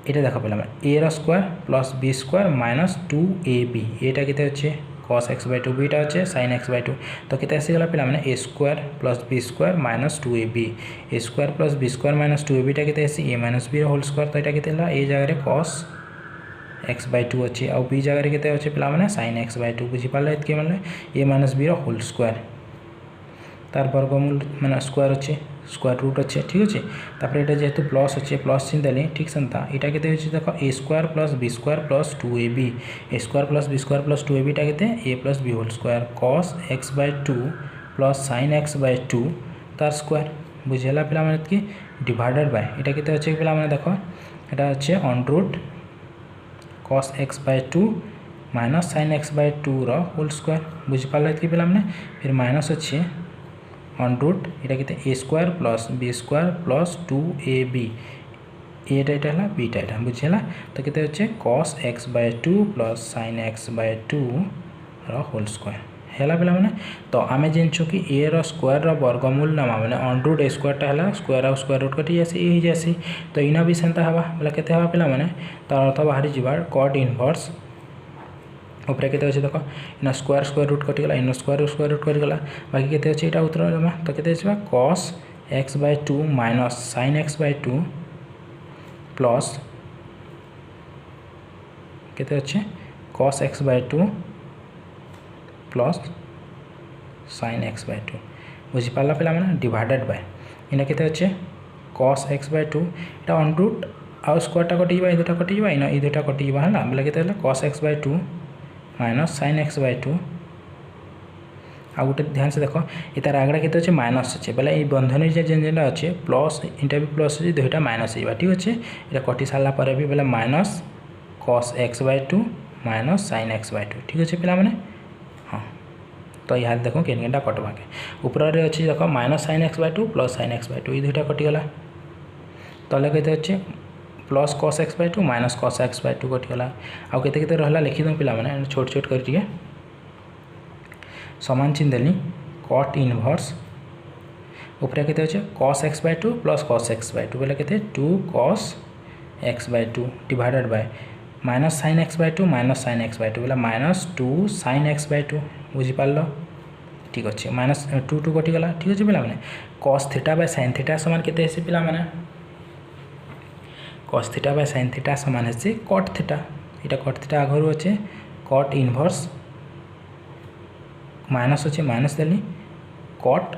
एटा देखो पिला माने a रो square plus b square minus 2ab एटा केते अच्छे cos x/2 बीटा अच्छे sin x/2 तो केते आसीगला पिला माने a square plus b square minus 2ab a square plus b square minus 2ab टा केते आसी a minus b whole square तो एटा केते ला a जगह रे cos x/2 अच्छे और b जगह केते अच्छे पिला माने sin x/2 बुझी पाले इतके माने a माइनस b रो होल स्क्वायर तार वर्गमूल माने स्क्वायर अच्छे स्क्वायर रूट अच्छे ठीक अच्छे तापर एटा जेहेतु प्लस अच्छे प्लस चिन्ह देली ठीक संता एटा केते होछि देखो a square plus b square plus 2ab a square plus b square plus 2ab टा केते a plus b whole square cos x/2 plus sin x/2 तार स्क्वायर बुझेला पिला माने कि डिवाइडेड बाय एटा केते अच्छे पिला माने देखो एटा अच्छे on root cos x/2 minus sin x/2 रो होल स्क्वायर बुझी पाले कि पिला माने फिर माइनस अच्छे ऑन रूट एटा केते a square plus b square plus 2ab Etah Etah beta एटा बुझेला तो केते होचे cos x/2 plus sin x/2 रो होल स्क्वायर हेला पिला माने तो आमे जेनछु कि a रो स्क्वायर रो वर्गमूल नामा माने ऑन रूट a स्क्वायर टा हला स्क्वायर ऑफ स्क्वायर रूट कटी जासी ए जासी तो इना भी सेंता हवा बोला केते हवा पिला माने तार अर्थ बाहरी जीवा cot इनवर्स ऊपर केते अछि देखो इना स्क्वायर रूट कटि गला इना स्क्वायर रूट कटि गला बाकी केते अछि एटा उत्तर जमा तो केते अछि cos x/2 minus sin x/2 plus केते अछि cos x/2 plus sin x/2 बुझी पाला पिला माने डिवाइडेड बाय इना केते अछि cos x/2 Etah on root uh square टा कटि जबा ए दुटा कटि जबा इना ए दुटा कटि जबा हला बोले केते हला cos x/2 minus sin x/2 आ गोटे ध्यान से देखो इतार आगड़ा केते अछि माइनस अछि बोले ए बंधन जे जेनटा अछि प्लस इंटा भी प्लस अछि दुटा माइनस हिबा ठीक अछि एटा कटि साला परे भी बोले minus cos x/2 minus sin x/2 ठीक अछि पिला माने हां तो यहाँ देखो केनटा कटवा के ऊपर रे अछि देखो minus sin x/2 plus sin x/2 ई दुटा कटि गला तले केते अछि plus cos x/2 minus cos x/2 कटि गला आ केते केते रहला लिखि दम पिला माने छोट छोट कर दिए समान चिन्ह देली cot इनवर्स ऊपर केते अछि cos x/2 plus cos x/2 बोले केते 2 cos x/2 divided by minus sin x/2 minus sin x/2 बोले माइनस 2 sin x/2 बुझी पालो ठीक अछि माइनस 2 2 कटि गला ठीक अछि पिला माने cos theta by sin theta समान केते अछि पिला माने cos theta by sin theta समान है cot थीटा इटा cot थीटा आगरु अछि cot इनवर्स माइनस अछि माइनस देली cot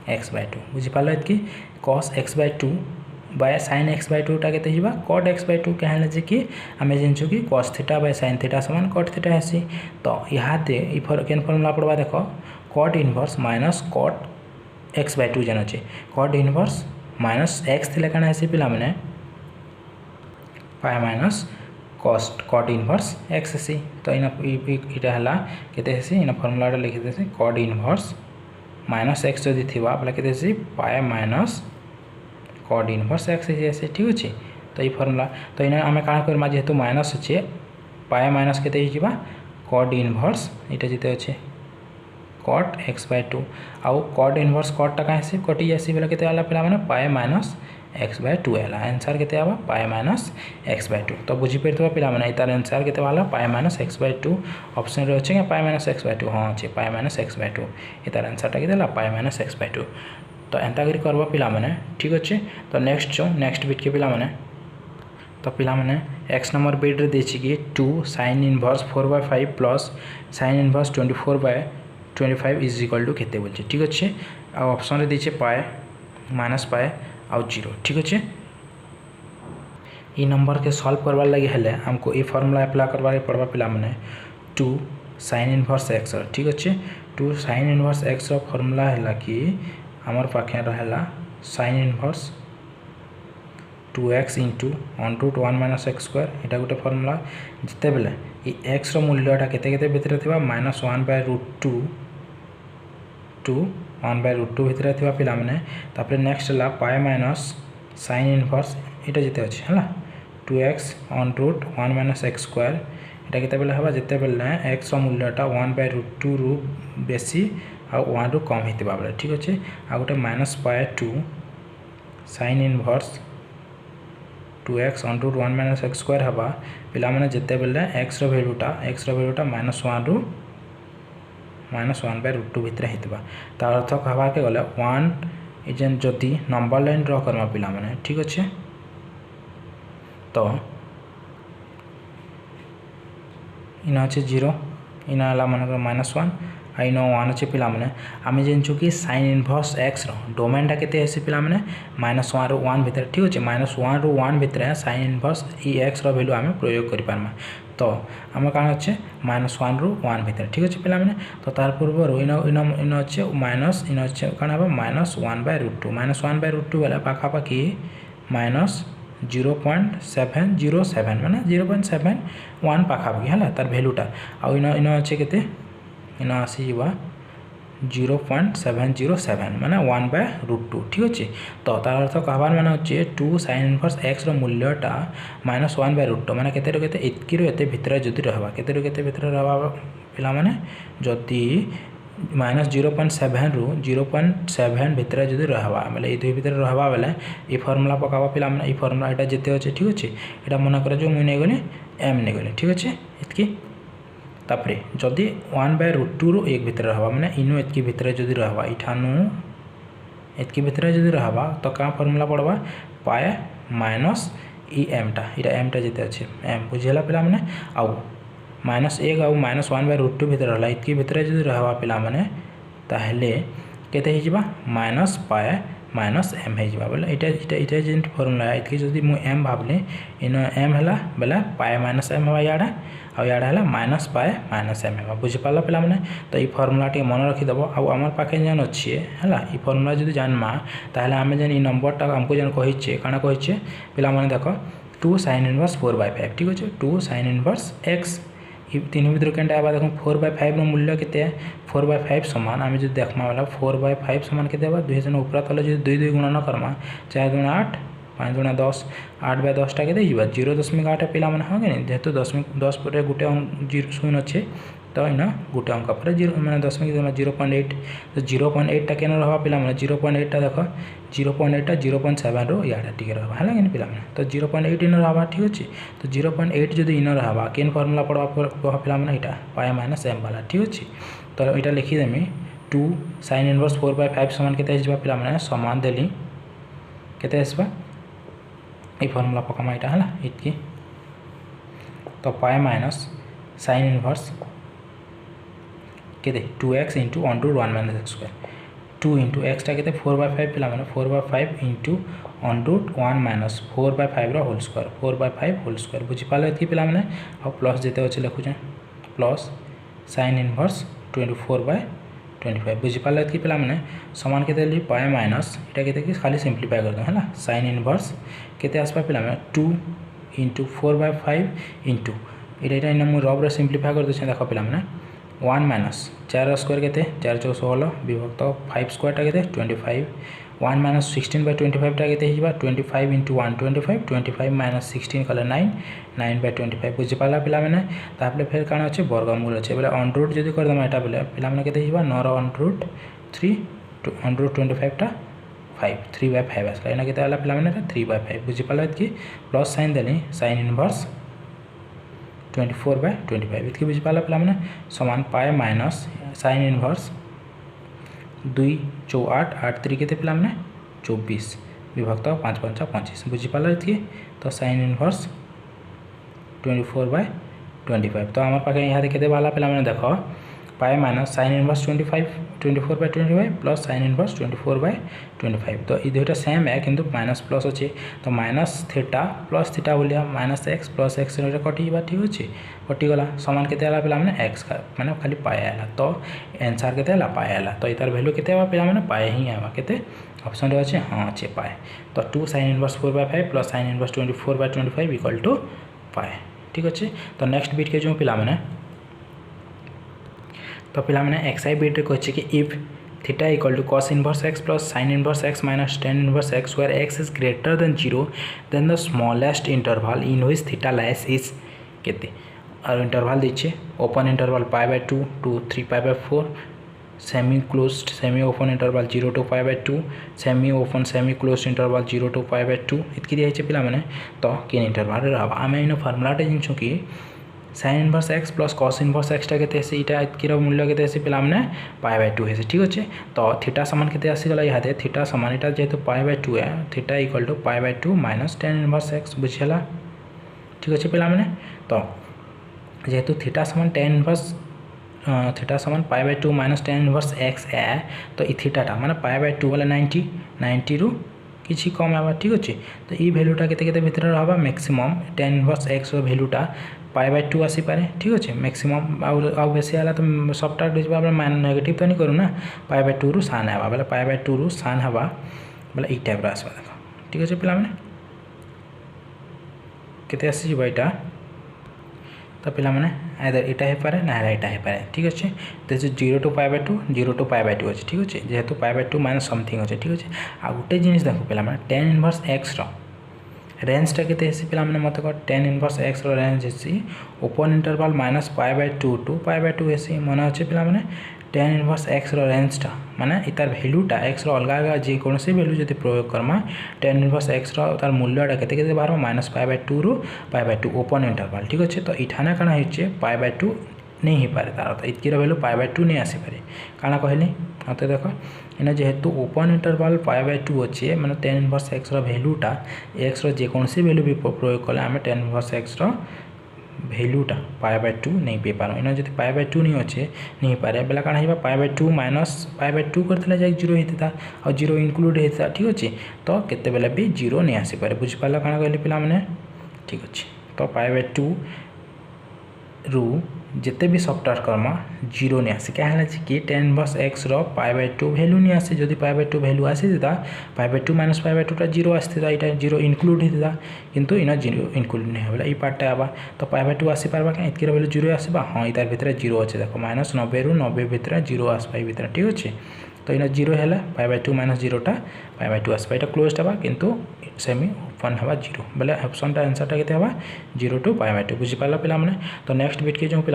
x/2 बुझिपाल एतकी cos x/2 by sin x/2 के cot x/2 कहले जे कि आमे जिनछु कि cos theta by sin theta समान cot थीटा हेसी तो यहाँ दे इ केन फॉर्मूला पड़वा देखो cot inverse minus cot x/2 जन अछि cot इनवर्स माइनस x थिले काना हेसी पिला माने पाई माइनस cot इनवर्स x हेसी तो इटा हला केते हेसी इन फॉर्मूला लिखि देसी cot इनवर्स माइनस x जदि थिबा बला केते हेसी pi minus cot inverse x हेसी ठीक अछि तो ई फॉर्मूला तो इना आमे काना करमा जेहेतु माइनस अछि पाई माइनस केते हिजिबा cot इनवर्स इटा जेते अछि cot x/2 आउ cot इनवर्स cot टा का हेसी कटि जासी बला केते आला पिला माने पाई माइनस x/2 आला आंसर केते आबा पाई माइनस x/2 तो बुझि परतबा पिला माने इतार आंसर केते वाला पाई माइनस x/2 ऑप्शन रे अछि के पाई माइनस x/2 हां अछि पाई माइनस x/2 इतार आंसर टा केते ला पाई माइनस x/2 तो एंता करी करबा पिला माने ठीक अछि तो नेक्स्ट बिट के पिला माने तो पिला माने x नंबर बिट रे देछि कि 2 sin inverse 4/5 plus sin inverse 24/25 is equal to केते बोलछि ठीक अछि आ ऑप्शन रे देछि पाई माइनस पाई आ 0 ठीक अछि ई नंबर के सॉल्व करबा लागि हेले हमको ई फार्मूला अप्लाई करबा पड़बा पिला माने 2 sin इनवर्स x ठीक अछि 2 sin इनवर्स x रो फार्मूला हैला कि हमर पाखे रहला sin inverse 2x into 1 minus x square एटा गोटे फार्मूला जिते बेले ई x रो मूल्यटा केते केते भितर थिबा -1/√2 to 1/√2 भितर थिबा पिला माने तापर नेक्स्ट ला पाई माइनस sin इनवर्स एटा जिते अछि हला 2x √1 minus x square एटा केते बेले हबा जिते बेले x रो मूल्यटा 1/√2 रु बेसी आ 1 रु कम हितबा बेले ठीक अछि आ गोटे -2 sin inverse 2x √1 minus x square हबा पिला माने जते बेले x रो वैल्यूटा -1 रु -1/√2 भितर हितबा तार अर्थ कहबा के गले 1 इजन जति नंबर लाइन ड्रा करबा पिला माने ठीक अछि तो इना अछि 0 इना ला माने -1 आई नो 1 अछि पिला माने आमे जेनछु कि sin इनवर्स x रो डोमेन टा केते हेसी पिला माने -1 रो 1 भितर ठीक अछि -1 रो 1 भितर sin इनवर्स ई x रो वैल्यू आमे प्रयोग करि पारमा तो हम कान अछि -1 रो 1 भितर ठीक अछि पिला माने तो तार पूर्व रो इन अछि माइनस इन अछि कान हबा -1/√2 -1/√2 वाला पाखा पाखी -0.707 माने 0.71 पाखा पाखी हला तार वैल्यूटा आ इन अछि केते इन आसीबा 0.707 माने 1/√2 ठीक अछि तो तार अर्थ कहबार माने अछि 2 sin इनवर्स x रो मूल्यटा -1/√2 माने केते रो केते इतकी रो एते भितर जदि रहबा केते रो केते भितर रहबा पिला माने जदि -0.7 रु 0.7 भितर जदि रहबा माने ए दुई भितर रहबा बेले ई फार्मूला पकाबा पिला माने ई फार्मूला एटा जते अछि ठीक अछि एटा मने कर जो मुई नै गले m नै गले ठीक अछि इतकी तापरे जदि 1/√2 रो 1 भितर रहबा माने इनो एतकी भितर जदि रहबा इठानु एतकी भितर जदि रहबा तो का फार्मूला पड़बा पाई माइनस ई m टा इटा m टा जते अछि m बुझिला पिला माने आउ -1 आउ -1/√2 भितर रहला इतकी भितर जदि रहबा पिला माने ताहले केते हिजिबा -पाई माइनस m हिजिबा बोले इटा जेन फार्मूला इतकी जदि मु m भाबले इन m हला बेला पाई माइनस m हवा याडा आ याडा हला -पाई माइनस m हवा बुझि पाला पिला माने तो ई फार्मूला टे मन रखि दबो आ हमर पाखे जन अछि हला ई फार्मूला जदि जानमा ताहले हमें जन ई नंबर टा हमको जन कहि छै काना कहि छै पिला माने देखो 2 sin इनवर्स 4/5 ठीक अछि 2 sin इनवर्स x ई तीन भितर केनटा आबा देखो 4/5 रो मूल्य केते 4/5 समान आमे जे देखमा वाला 4/5 समान केते आबा 2 जन ऊपर तले जे 2 गुणन करमा 4 × 8 5 × 10 8/10 टा केते जिबा 0.8 पिला माने हो गनी जेतु 10 पर गुटे 0 शून्य अछि तो इना गुटे अंक पर 0 माने 0.8 तो 0.8 टा केन रहबा पिला माने 0.8 टा देखो 0.8 टा 0.7 रो याडा ठीक रहबा हला गनी पिला माने तो 0.8 इन रहबा ठीक अछि तो 0.8 जदि इन रहबा केन फार्मूला पड़बा पिला माने इटा पाई माइनस m वाला ठीक अछि तो इटा लिखि देमी 2 sin इनवर्स 4/5 समान केते हिजबा पिला माने समान देली केते हिजबा ई फार्मूला पकामा इटा हला इतकी तो पाई माइनस sin इनवर्स केते 2x * 1 * 1 - x square 2 इंटू एक्सटा के 4/5 पे 4/5 into √1 minus 4/5 whole square 4/5 whole square बुझीपारे ये पे आ प्लस जिते अच्छे लिखुचे प्लस sin इनवर्स 24/25 बुझीपारे ये पे समान के पाए माइनस यहाँ के खाली सिंप्लीफाई कर है sin इनवर्स के आसपा पे 2 इंटू 4/5 इंटू यहाँ मुझे रब्रे सिंप्लीफाई कर दूसरे देख पे 1 माइनस 4 स्क्वायर के 4 × 16 विभक्त 5 स्क्वायर के 25 1 माइनस 16/25 के 25 इंटू 1 25 25 माइनस 16 कले 9 9/25 बुझीपारा पे फिर कौन अच्छे वर्गमूल अच्छे बोले √ जब करदेमा यहाँ बोले पे 9 √3 √25 5 3/5 आसला यहाँ के 3/5 बुझीपारा कि प्लस साइन देली sin इनवर्स 24/25 इतनी बुझीपारा पे समान पाए माइनस sin इनवर्स 2 × 8 8 3 के पे 24 विभक्त 5 × 5 25 बुझीपारा ये तो sin इनवर्स 24/25 तो आम पाखे यहाँ के पे देख pi minus sin inverse 24/25 plus sin inverse 24/25 तो ये दुटा सेम है किंतु माइनस प्लस अच्छे तो माइनस थीटा प्लस थीटा बोलिया माइनस एक्स प्लस एक्स कटिजा ठीक अच्छे कटिगला समान के पे एक्स मैंने खाली पाए तो आंसर के पाए तो यार भैल्यू के पे पाए ही आवा के ऑप्शन अच्छे हाँ अच्छे पाए तो 2 sin inverse 4/5 plus sin inverse 24/25 equal to pi ठीक अच्छे तो नेक्स्ट बीट के जो पे तो पे एक्सआई बीट कहे कि if theta equal to cos inverse x plus sin inverse x minus tan inverse x where x is greater than 0 then the smallest interval in which theta lies is केते और इंटरवल दीजिए open interval π/2 to 3π/4 semi closed semi open interval 0 to π/2 semi open semi closed interval 0 to π/2 इतकी दिखाई पे तो किन interval रहा आम इन फर्मुलाटे जिनछु कि sin inverse x plus cos inverse एक्सटा के इतकीर मूल्य के पे π/2 है ठीक अच्छे तो थीटा सामान के आसीगला यहाँ थीटा सामान यहाँ जेहतु π/2 है थीटा equal to π/2 minus tan inverse x बुझीगला ठीक अच्छे पे तो जेहेतु थीटा सामान tan इनवर्स थीटा सामान π/2 माइनस tan इनवर्स एक्स है तो ये थीटाटा माने π/2 बोले 90 रू किसी कम आवा ठीक अच्छे तो ये भैल्यूटा के भितर रहा मैक्सिमम tan इनवर्स एक्स भैल्यूटा π/2 आसीपे ठीक अच्छे मैक्सिमम आउ बेसी है तो सबटा नेगेटिव तो नहीं करूँ ना π/2 रू सान आवा बोले π/2 रू सान हवा बोले ये टाइप आसवा देख ठीक अच्छे पे केते आसीबा यहाँ तो पे आइदर यहाँ हो पाए ना यहाँ हो पाए ठीक अच्छे तो 0 to π/2 0 to π/2 अच्छे ठीक अच्छे जेहेतु π/2 माइनस समथिंग अच्छे ठीक अच्छे आ गोटे जिन देख पे tan इनवर्स एक्स रेंजटा के पे मत कह tan इनवर्स एक्स रेंज है ओपन इंटरवल माइनस π/2 to π/2 है मन अच्छे पे tan इनवर्स एक्स रेंजटा माने इतार भैल्यूटा एक्स अलग अलग जेकोसी भैल्यू जो प्रयोग करमा tan इनवर्स एक्स तार मूल्यटा के बाहर माइनस π/2 रू π/2 ओपन इंटरवल ठीक अच्छे तो इठाना कण हो π/2 नहीं हो पारे तार इतकीर भैल्यू π/2 नहीं आसीपे काना कहली मत देख इना जेहेतु ओपन इंटरवल π/2 अच्छे मैंने tan इनवर्स एक्स भैल्यूटा एक्स जेकोसी भैल्यू भी प्रयोग कले आम tan इनवर्स एक्स भैल्यूटा π/2 नहीं पे पार इन जो π/2 नहीं अच्छे नहीं पारे बेला कण हो π/2 माइनस π/2 करते जाए 0 होता और 0 इनक्लूड होता ठीक अच्छे तो केते भी 0 नहीं आसीपे बुझीपारा कण कहली पे ठीक अच्छे तो π/2 रू जिते भी सफ्टवेयर करमा 0 नहीं आसे क्या कि tan इनवर्स एक्स π/2 भैल्यू नहीं आसे जदि π/2 भैल्यू आसी था π/2 माइनस π/2 0 आसता यहाँ 0 इनक्लूड होता किंतु इन 0 इनक्लूड नहीं होगा ये पार्टा आवा तो π/2 आसी पार्बा क्या इतकी भैल्यू 0 आसवा हाँ यार भितर 0 अच्छे देख माइनस 90 रू 90 भितर 0 आसपा भितर ठीक अच्छे तो इन 0 है π/2 माइनस 0टा π/2 आसपा यहाँ क्लोज हवा किंतु सेमी ओपन हवा 0 बोले ऑप्शनटा आंसरटा के 0 to π/2 बुझीपारा पे तो नेक्स्ट बीट के जो पे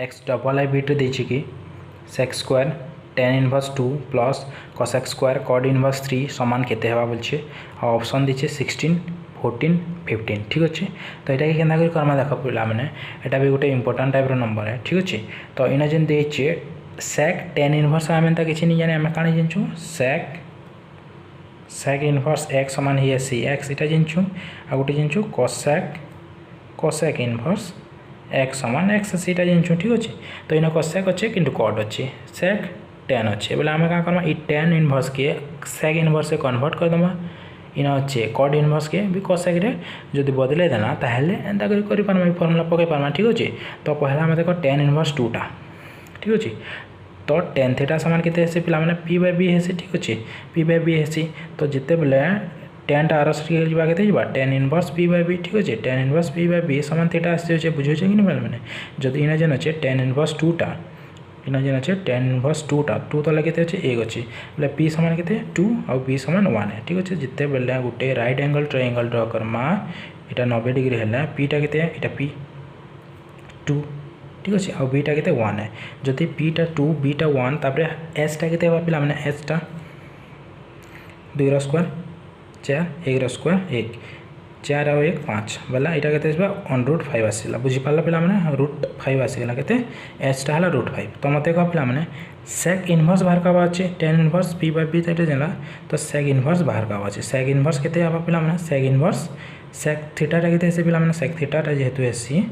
एक्स डबल आई बीट देछि कि sec square tan inverse 2 plus cosec square cot inverse 3 समान केते हवा बोलछे और ऑप्शन दीचे 16 14 15 ठीक अच्छे तो यहाँ के केना करमा देख पे यहाँ भी गोटे इंपोर्टाट टाइप नंबर है ठीक अच्छे तो इन जेन देचे sec tan इनवर्स आम एंता किसी नहीं जाने आम कण जानूँ sec इनवर्स x समान ही सी एक्स यहाँ जानूँ आ गोटे जानूँ cosec इनवर्स x समान x सीटा जानूँ ठीक अच्छे तो इन cosec अच्छे किंतु cot अच्छे sec 10 अच्छे बोले आम क्या करमा 10 इनवर्स के सेक इनवर्स से कन्वर्ट करदमा इन अच्छे कट इनवर्स के भी कोसेक रे जदि बदले देना ताहले एंता कर पारमा फॉर्मूला पके पारमा ठीक अच्छे। तो पहला आम देख 10 इनवर्स 2टा ठीक अच्छे। तो tan थीटा सामान केते हेसी पिला माने p बाय b हेसी ठीक अच्छे p बाय b हेसी। तो जिते बेले tan टा आरस के जबा केते जबा tan inverse p by b ठीक अच्छे tan inverse p by b समान थीटा आसे जे बुझो छै कि नै माने जदि इना जन छै tan इनवर्स 2टा इना जन छै tan इनवर्स 2टा 2 तो केते छै 1 अच्छे बोले p समान केते 2 और b समान 1 है ठीक अच्छे। जिते बेले गुटे right angle triangle draw Karma एटा 90 डिग्री हैला p टा केते एटा p 2 ठीक अच्छे और बीटा के 1 है जदि पीटा 2 बीटा 1 तापर एस टा के पिला माने एस टा 2 रो स्क्वायर 4 1 रो स्क्वायर 1 4 और 1 5 वाला एटा केते बा √5 आसीला बुझी पाला पिला माने √5 आसीला केते एस टा हला √5। तो मते कह पिला माने सेक इनवर्स बाहर का बाचे tan inverse p by b तेटे जला तो सेक इनवर्स बाहर का बाचे सेक इनवर्स केते आबा पिला माने सेक इनवर्स सेक थीटा टा केते से पिला माने सेक थीटा टा जेहेतु AC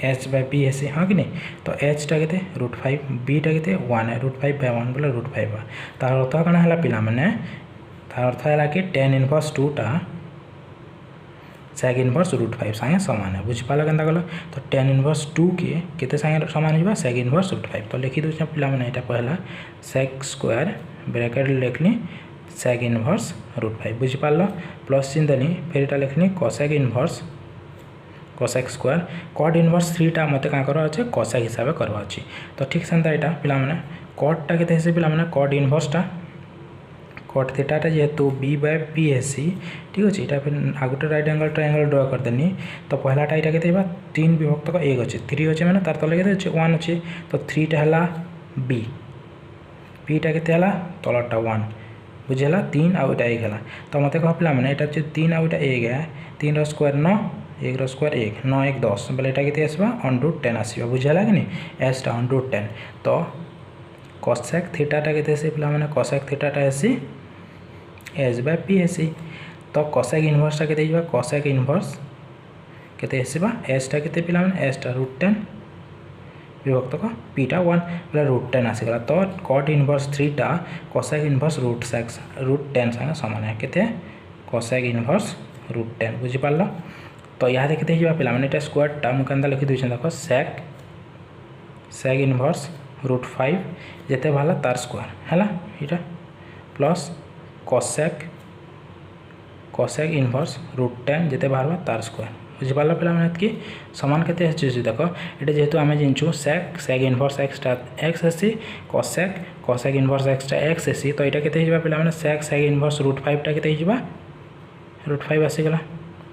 H by P S हाँ कि नहीं। तो एच टा के √5 बी टा के 1 है √5 बाय 1 बोले √5 तार अर्थ कण है पिला माने तार अर्थ है कि tan इनवर्स 2टा सेक इनवर्स √5 संगे समान है बुझी पाला केनता गलो। तो tan इनवर्स 2 के केते संगे समान होबा सेक इनवर्स √5। तो लिखि दोछ पिला माने एटा पहला सेक स्क्वायर ब्रैकेट लिखनी सेक इनवर्स √5 बुझी पालो प्लस चिन्ह देनी फिर एटा लिखनी cosec inverse cosec square cot inverse 3टा मते का करवा अछि कोसेक हिसाब से करवा अछि। तो ठीक सेंता एटा पिला माने कट टा केते हेसे पिला माने कट इनवर्स टा कट थीटा टा जेहेतु b बाय p हेसी ठीक अछि। एटा फिर आगुटे राइट एंगल ट्रायंगल ड्रा कर देनी। तो पहला टा एटा केते बा 3 विभक्त का 1 अछि 3 अछि माने तार तले केते अछि 1 अछि। तो 3 टा हला b p टा केते हला तलटा 1 बुझेला 3 आ एटा 1 हला। तो मते कह पिला माने एटा 3 आ एटा 1 है 3 रो स्क्वायर 9 1 रो स्क्वायर 1 9 1 10 बोले एटा केते आसबा √10 आसीबा बुझाला कि नहीं एस टा √10। तो कोसेक थीटा टा केते से पिला माने कोसेक थीटा टा आसी एस बाय पी आसी। तो कोसेक इनवर्स टा केते जबा कोसेक इनवर्स केते आसीबा एस टा केते पिला माने एस टा √10 विभक्त को p टा 1 बोले √10 आसी गला। तो कट इनवर्स 3 टा कोसेक इनवर्स √10 संगे समान है केते कोसेक इनवर्स √10 बुझी पाला। तो यहाँ देखते ही पिला माने एटा स्क्वायर टा मु केनता लिखि दोछ देखो सेक इनवर्स √5 जेते भाला तार स्क्वायर हैला एटा प्लस कोसेक इनवर्स √10 जेते भाला तार स्क्वायर बुझी पाला पिला माने कि समान केते अछि देखो एटा जेहेतु आमे जिनछु सेक इनवर्स x टा x आसी कोसेक इनवर्स x टा x आसी। तो एटा केते हिबा पिला माने सेक इनवर्स √5 टा केते हिबा √5 आसी गला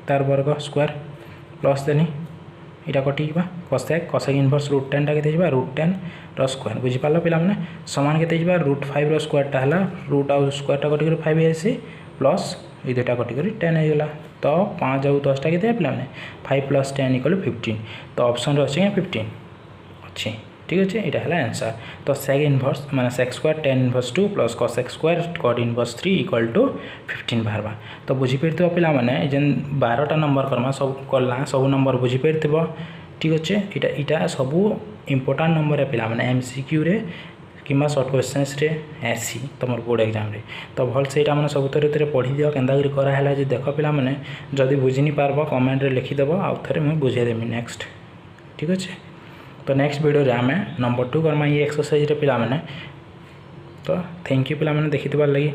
तार वर्ग स्क्वायर प्लस देनी इटा कटि जबा कोसेक इनवर्स √10 टा केते जबा √10 रो स्क्वायर बुझी पालो पिला माने समान केते जबा √5 रो स्क्वायर टा हला रूट आउ स्क्वायर टा कटि 5 आसी प्लस ई दुटा कटि 10 हे गला। तो 5 आउ 10 टा केते पिला माने 5 + 10 = 15। तो ऑप्शन रो अछि 15 अछि ठीक अछि एटा हला आंसर। तो सेक इनवर्स माने sec square tan inverse 2 + cosec square cot inverse 3 = 15 बाहरबा। तो बुझी परथिबो पिला माने जेन 12 टा नंबर करमा सब कला सब नंबर बुझी परथिबो ठीक अछि। एटा सब इंपोर्टेंट नंबर है पिला माने एमसीक्यू रे किमा शॉर्ट क्वेश्चंस रे आसी तमर बोर्ड एग्जाम रे। तो भल से एटा माने सब तरे पढ़ी दियो केंदा करी करा हला जे देखो पिला माने जदी बुझी नि पारबो कमेंट रे लिखि देबो आ थरे मैं बुझे देमी नेक्स्ट ठीक अछि। तो नेक्स्ट वीडियो रे आमे नंबर 2 करमा ये एक्सरसाइज रे पिला माने। तो थैंक यू पिला माने देखि दिबार लागि।